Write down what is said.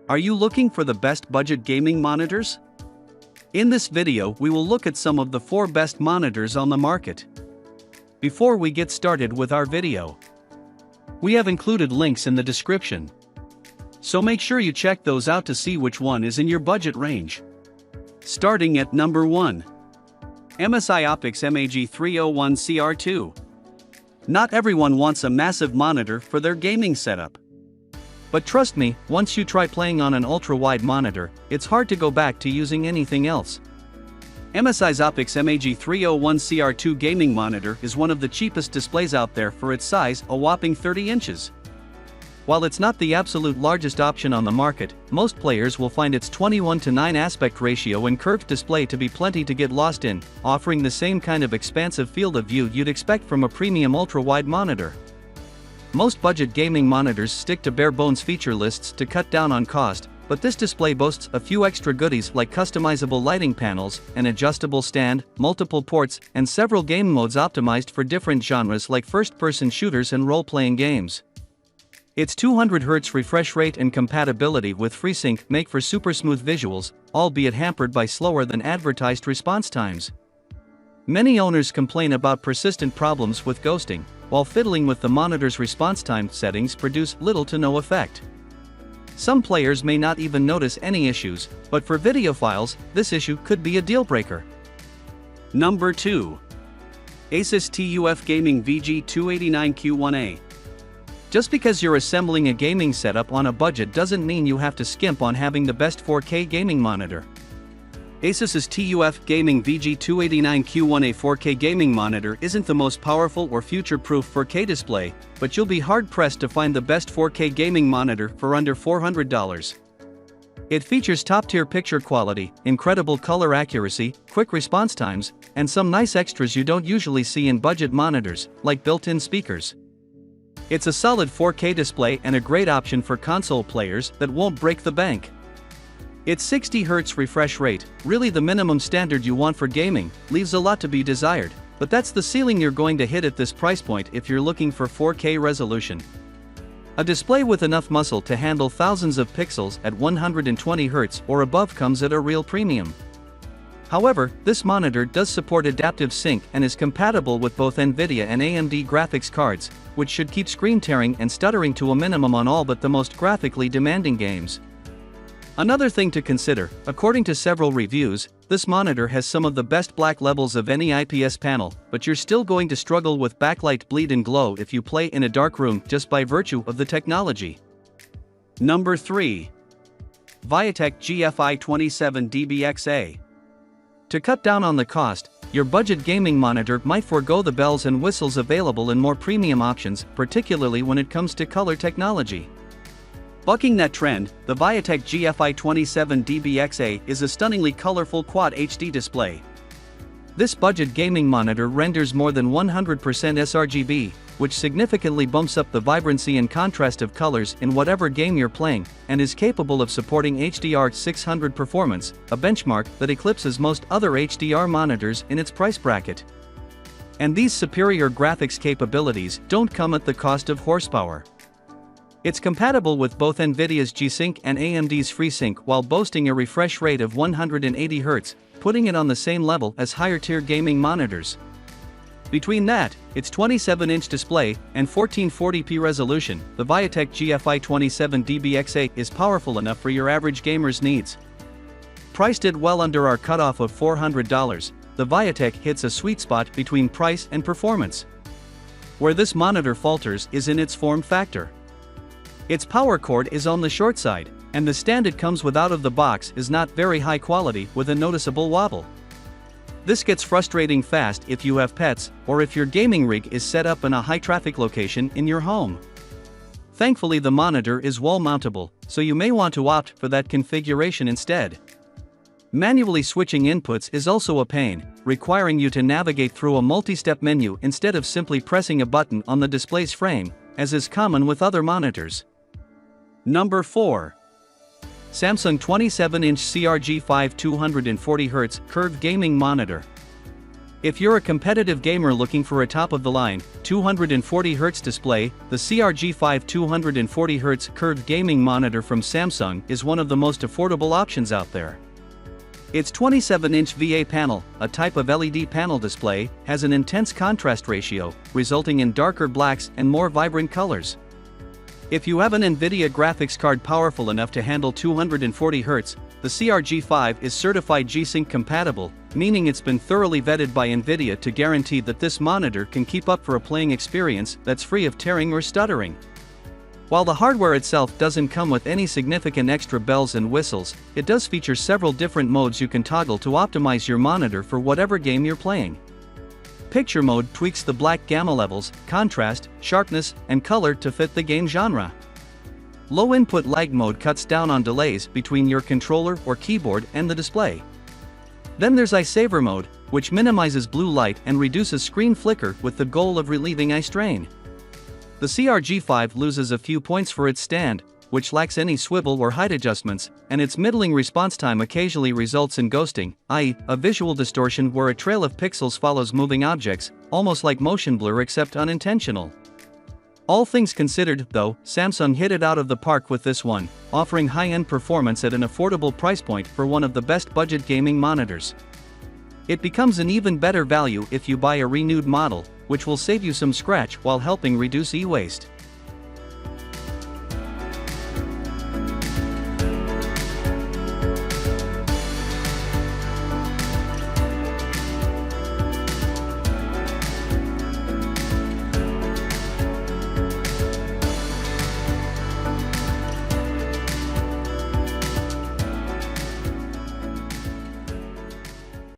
Are you looking for the best budget gaming monitors? In this video, we will look at some of the 4 best monitors on the market. Before we get started with our video, we have included links in the description, so make sure you check those out to see which one is in your budget range. Starting at number 1. MSI Optix MAG301CR2. Not everyone wants a massive monitor for their gaming setup. But trust me, once you try playing on an ultra-wide monitor, it's hard to go back to using anything else. MSI's Optix MAG301CR2 gaming monitor is one of the cheapest displays out there for its size, a whopping 30 inches. While it's not the absolute largest option on the market, most players will find its 21:9 aspect ratio and curved display to be plenty to get lost in, offering the same kind of expansive field of view you'd expect from a premium ultra-wide monitor. Most budget gaming monitors stick to bare-bones feature lists to cut down on cost, but this display boasts a few extra goodies like customizable lighting panels, an adjustable stand, multiple ports, and several game modes optimized for different genres like first-person shooters and role-playing games. Its 200Hz refresh rate and compatibility with FreeSync make for super smooth visuals, albeit hampered by slower than advertised response times. Many owners complain about persistent problems with ghosting, while fiddling with the monitor's response time settings produce little to no effect. Some players may not even notice any issues, but for videophiles, this issue could be a deal-breaker. Number 2. Asus TUF Gaming VG289Q1A. Just because you're assembling a gaming setup on a budget doesn't mean you have to skimp on having the best 4K gaming monitor. Asus's TUF Gaming VG289Q1A 4K gaming monitor isn't the most powerful or future-proof 4K display, but you'll be hard-pressed to find the best 4K gaming monitor for under $400. It features top-tier picture quality, incredible color accuracy, quick response times, and some nice extras you don't usually see in budget monitors, like built-in speakers. It's a solid 4K display and a great option for console players that won't break the bank. Its 60Hz refresh rate, really the minimum standard you want for gaming, leaves a lot to be desired, but that's the ceiling you're going to hit at this price point if you're looking for 4K resolution. A display with enough muscle to handle thousands of pixels at 120Hz or above comes at a real premium. However, this monitor does support adaptive sync and is compatible with both NVIDIA and AMD graphics cards, which should keep screen tearing and stuttering to a minimum on all but the most graphically demanding games. Another thing to consider, according to several reviews, this monitor has some of the best black levels of any IPS panel, but you're still going to struggle with backlight bleed and glow if you play in a dark room just by virtue of the technology. Number 3. Viotek GFI27DBXA. To cut down on the cost, your budget gaming monitor might forego the bells and whistles available in more premium options, particularly when it comes to color technology. Bucking that trend, the Viotek GFI27DBXA is a stunningly colorful Quad HD display. This budget gaming monitor renders more than 100% sRGB, which significantly bumps up the vibrancy and contrast of colors in whatever game you're playing, and is capable of supporting HDR600 performance, a benchmark that eclipses most other HDR monitors in its price bracket. And these superior graphics capabilities don't come at the cost of horsepower. It's compatible with both NVIDIA's G-Sync and AMD's FreeSync while boasting a refresh rate of 180Hz, putting it on the same level as higher-tier gaming monitors. Between that, its 27-inch display, and 1440p resolution, the Viotek GFI27DBXA is powerful enough for your average gamer's needs. Priced at well under our cutoff of $400, the Viotek hits a sweet spot between price and performance. Where this monitor falters is in its form factor. Its power cord is on the short side, and the stand it comes with out of the box is not very high quality with a noticeable wobble. This gets frustrating fast if you have pets, or if your gaming rig is set up in a high-traffic location in your home. Thankfully, the monitor is wall-mountable, so you may want to opt for that configuration instead. Manually switching inputs is also a pain, requiring you to navigate through a multi-step menu instead of simply pressing a button on the display's frame, as is common with other monitors. Number 4. Samsung 27-inch CRG5 240Hz curved gaming monitor. If you're a competitive gamer looking for a top-of-the-line, 240Hz display, the CRG5 240Hz curved gaming monitor from Samsung is one of the most affordable options out there. Its 27-inch VA panel, a type of LED panel display, has an intense contrast ratio, resulting in darker blacks and more vibrant colors. If you have an NVIDIA graphics card powerful enough to handle 240Hz, the CRG5 is certified G-Sync compatible, meaning it's been thoroughly vetted by NVIDIA to guarantee that this monitor can keep up for a playing experience that's free of tearing or stuttering. While the hardware itself doesn't come with any significant extra bells and whistles, it does feature several different modes you can toggle to optimize your monitor for whatever game you're playing. Picture mode tweaks the black gamma levels, contrast, sharpness, and color to fit the game genre. Low input lag mode cuts down on delays between your controller or keyboard and the display. Then there's eye saver mode, which minimizes blue light and reduces screen flicker with the goal of relieving eye strain. The CRG5 loses a few points for its stand, which lacks any swivel or height adjustments, and its middling response time occasionally results in ghosting, i.e., a visual distortion where a trail of pixels follows moving objects, almost like motion blur except unintentional. All things considered, though, Samsung hit it out of the park with this one, offering high-end performance at an affordable price point for one of the best budget gaming monitors. It becomes an even better value if you buy a renewed model, which will save you some scratch while helping reduce e-waste.